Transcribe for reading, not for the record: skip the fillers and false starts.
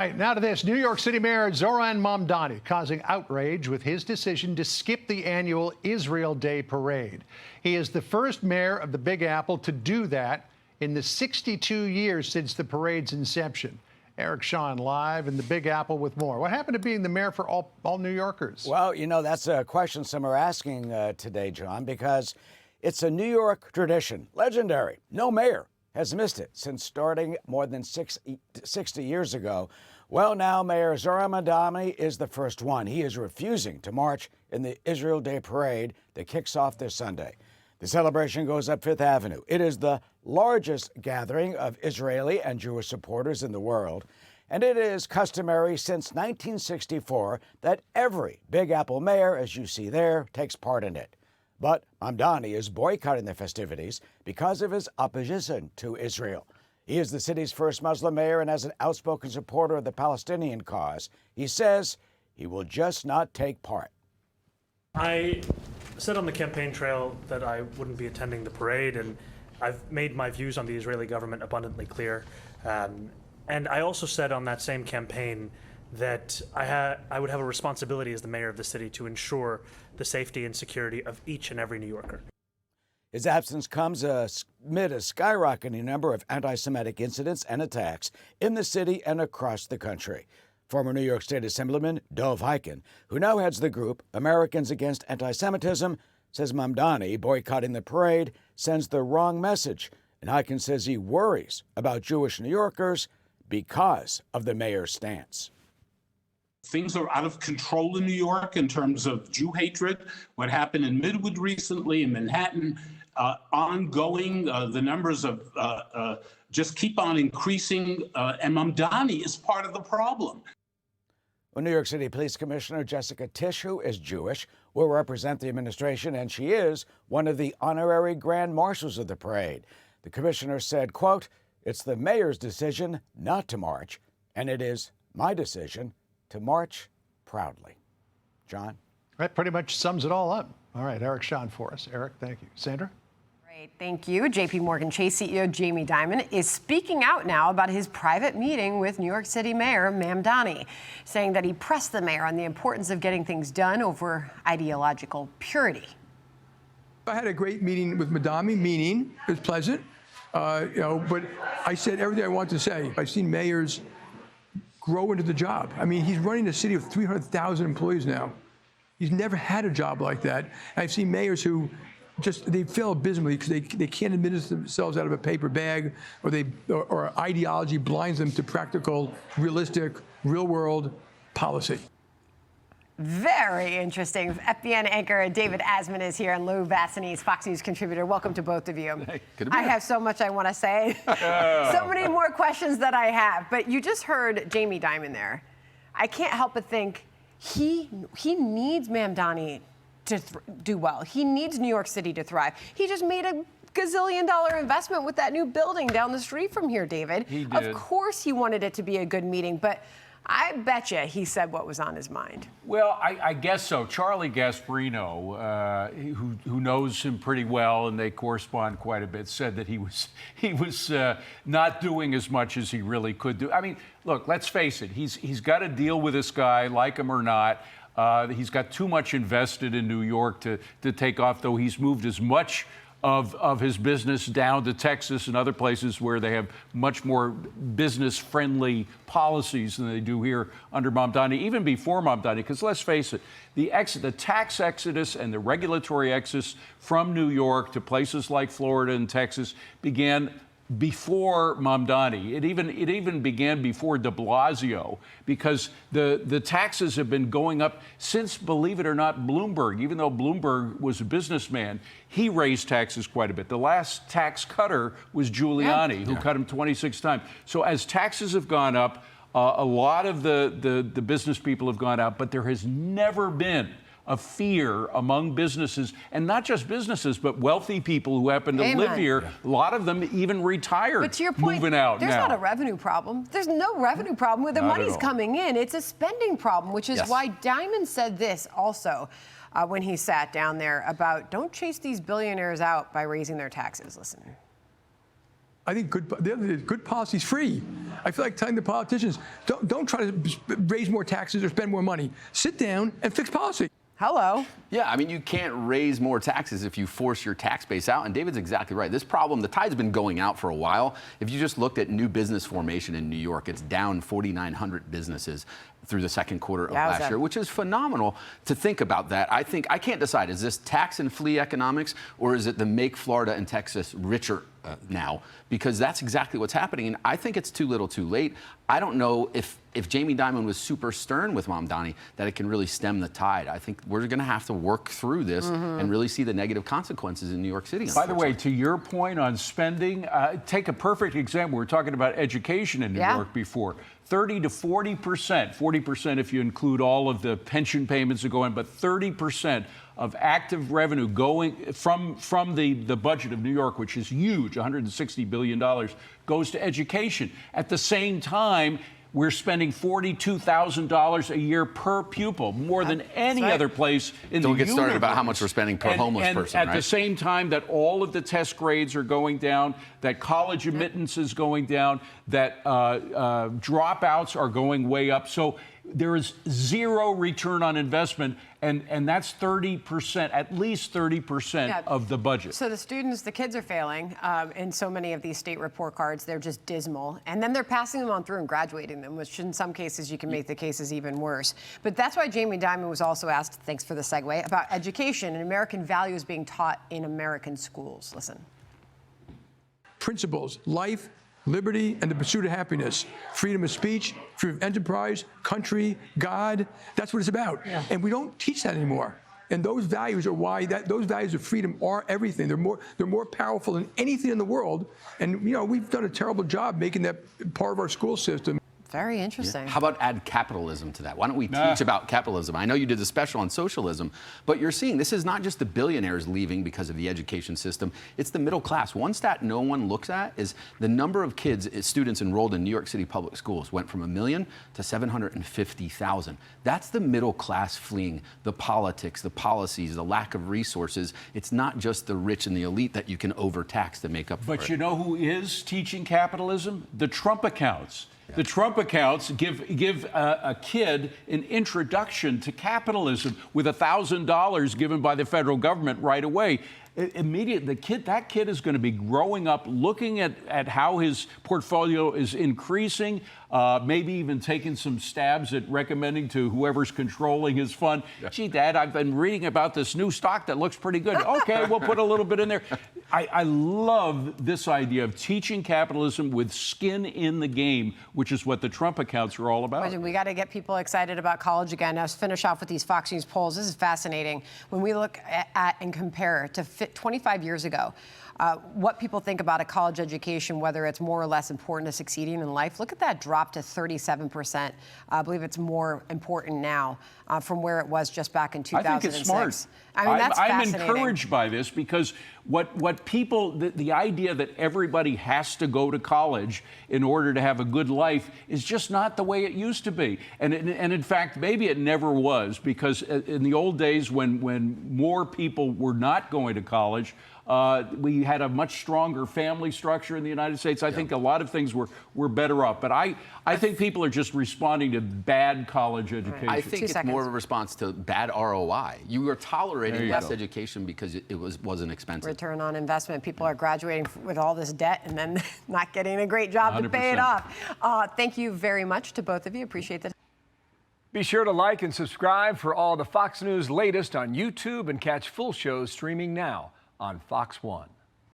Right, now to this. New York City Mayor Zohran Mamdani causing outrage with his decision to skip the annual Israel Day parade. He is the first mayor of the Big Apple to do that in the 62 years since the parade's inception. Eric Shawn live in the Big Apple with more. What happened to being the mayor for all New Yorkers? Well, you know, that's a question some are asking today, John, because it's a New York tradition, legendary. No mayor has missed it since starting more than 60 years ago. Well, now Mayor Zohran Mamdani is the first one. He is refusing to march in the Israel Day parade that kicks off this Sunday. The celebration goes up Fifth Avenue. It is the largest gathering of Israeli and Jewish supporters in the world, and it is customary since 1964 that every Big Apple mayor, as you see there, takes part in it. But Mamdani is boycotting the festivities because of his opposition to Israel. He is the city's first Muslim mayor and as an outspoken supporter of the Palestinian cause, he says he will just not take part. I said on the campaign trail that I wouldn't be attending the parade, and I've made my views on the Israeli government abundantly clear. And I also said on that same campaign that I would have a responsibility as the mayor of the city to ensure the safety and security of each and every New Yorker. His absence comes amid a skyrocketing number of anti-Semitic incidents and attacks in the city and across the country. Former New York State Assemblyman Dov Hikind, who now heads the group Americans Against Anti-Semitism, says Mamdani boycotting the parade sends the wrong message. And Hikind says he worries about Jewish New Yorkers because of the mayor's stance. Things are out of control in New York in terms of Jew hatred. What happened in Midwood recently, in Manhattan, ongoing, the numbers of just keep on increasing, and Mamdani is part of the problem. Well, New York City Police Commissioner Jessica Tisch, who is Jewish, will represent the administration, and she is one of the honorary grand marshals of the parade. The commissioner said, quote, "It's the mayor's decision not to march, and it is my decision to march proudly." John? That pretty much sums it all up. All right, Eric Shawn for us. Eric, thank you. Sandra? Great, thank you. JPMorgan Chase CEO Jamie Dimon is speaking out now about his private meeting with New York City Mayor Mamdani, saying that he pressed the mayor on the importance of getting things done over ideological purity. I had a great meeting with Mamdani, meaning it was pleasant, but I said everything I wanted to say. I've seen mayors grow into the job. I mean, he's running a city of 300,000 employees now. He's never had a job like that. And I've seen mayors who they fail abysmally because they can't administer themselves out of a paper bag, or ideology blinds them to practical, realistic, real-world policy. Very interesting. FBN anchor David Asman is here, and Lou Vassanese, Fox News contributor. Welcome to both of you. Hey, good to be I here. have so much I want to say. So many more questions that I have. But you just heard Jamie Dimon there. I can't help but think he needs Mamdani to do well. He needs New York City to thrive. He just made a gazillion-dollar investment with that new building down the street from here, David. He did. Of course he wanted it to be a good meeting, but I bet you he said what was on his mind. Well, I guess so. Charlie Gasparino, who knows him pretty well, and they correspond quite a bit, said that he was not doing as much as he really could do. I mean, look, let's face it. He's got to deal with this guy, like him or not. He's got too much invested in New York to take off, though he's moved as much of his business down to Texas and other places where they have much more business-friendly policies than they do here under Mamdani, even before Mamdani. Because let's face it, the tax exodus and the regulatory exodus from New York to places like Florida and Texas began before Mamdani. It even began before de Blasio, because the taxes have been going up since, believe it or not, Bloomberg. Even though Bloomberg was a businessman, he raised taxes quite a bit. The last tax cutter was Giuliani, who cut them 26 times. So as taxes have gone up, a lot of the business people have gone up, but there has never been a fear among businesses, and not just businesses, but wealthy people who happen to live here. A lot of them even retired, but to your point, moving out there's now. not a revenue problem. There's no revenue problem with the money's coming in. It's a spending problem, which is why Dimon said this also when he sat down there about don't chase these billionaires out by raising their taxes. Listen. I think good policy is free. I feel like telling the politicians, don't try to raise more taxes or spend more money. Sit down and fix policy. Hello. Yeah, I mean, you can't raise more taxes if you force your tax base out. And David's exactly right. This problem, the tide's been going out for a while. If you just looked at new business formation in New York, it's down 4,900 businesses through the second quarter of last year, which is phenomenal to think about that. I can't decide, is this tax and flea economics, or is it the make Florida and Texas richer now? Because that's exactly what's happening. And I think it's too little too late. I don't know if Jamie Dimon was super stern with Mamdani, that it can really stem the tide. I think we're going to have to work through this and really see the negative consequences in New York City. By the way, to your point on spending, take a perfect example. We're talking about education in New York before. 30 to 40%, 40% if you include all of the pension payments that go in, but 30% of active revenue going from the budget of New York, which is huge, $160 billion, goes to education. At the same time, we're spending $42,000 a year per pupil, more than any other place in the universe. Don't get started about how much we're spending per homeless person, right? At the same time that all of the test grades are going down, that college admittance is going down, that dropouts are going way up. So there is zero return on investment, and that's 30%, at least 30% of the budget. So the kids are failing in so many of these state report cards. They're just dismal. And then they're passing them on through and graduating them, which in some cases you can make the cases even worse. But that's why Jamie Dimon was also asked, thanks for the segue, about education and American values being taught in American schools. Listen. Principles, life, liberty, and the pursuit of happiness. Freedom of speech, freedom of enterprise, country, God. That's what it's about. Yeah. And we don't teach that anymore. And those values are why those values of freedom are everything. They're more powerful than anything in the world. And we've done a terrible job making that part of our school system. Very interesting. How about add capitalism to that? Why don't we teach about capitalism? I know you did the special on socialism, but you're seeing this is not just the billionaires leaving because of the education system. It's the middle class. One stat no one looks at is the number of students enrolled in New York City public schools went from 1 million to 750,000. That's the middle class fleeing the politics, the policies, the lack of resources. It's not just the rich and the elite that you can overtax to make up for it. But you know who is teaching capitalism? The Trump accounts. The Trump accounts give a kid an introduction to capitalism with $1,000 given by the federal government right away. Immediately, that kid is going to be growing up looking at how his portfolio is increasing, maybe even taking some stabs at recommending to whoever's controlling his fund. Gee, Dad, I've been reading about this new stock that looks pretty good. Okay, we'll put a little bit in there. I love this idea of teaching capitalism with skin in the game, which is what the Trump accounts are all about. We got to get people excited about college again. Now, let's finish off with these Fox News polls. This is fascinating. When we look at and compare to 25 years ago, what people think about a college education, whether it's more or less important to succeeding in life. Look at that drop to 37%. I believe it's more important now from where it was just back in 2006. I think it's smart. I mean, that's I'm fascinating. encouraged by this because what people, the idea that everybody has to go to college in order to have a good life is just not the way it used to be. And in fact, maybe it never was, because in the old days when more people were not going to college, we had a much stronger family structure in the United States. I think a lot of things were better off. But I think people are just responding to bad college education. I think it's more of a response to bad ROI. You are tolerating less education because it wasn't expensive. Return on investment. People are graduating with all this debt and then not getting a great job 100%. To pay it off. Thank you very much to both of you. Appreciate the Be sure to like and subscribe for all the Fox News latest on YouTube and catch full shows streaming now on Fox One.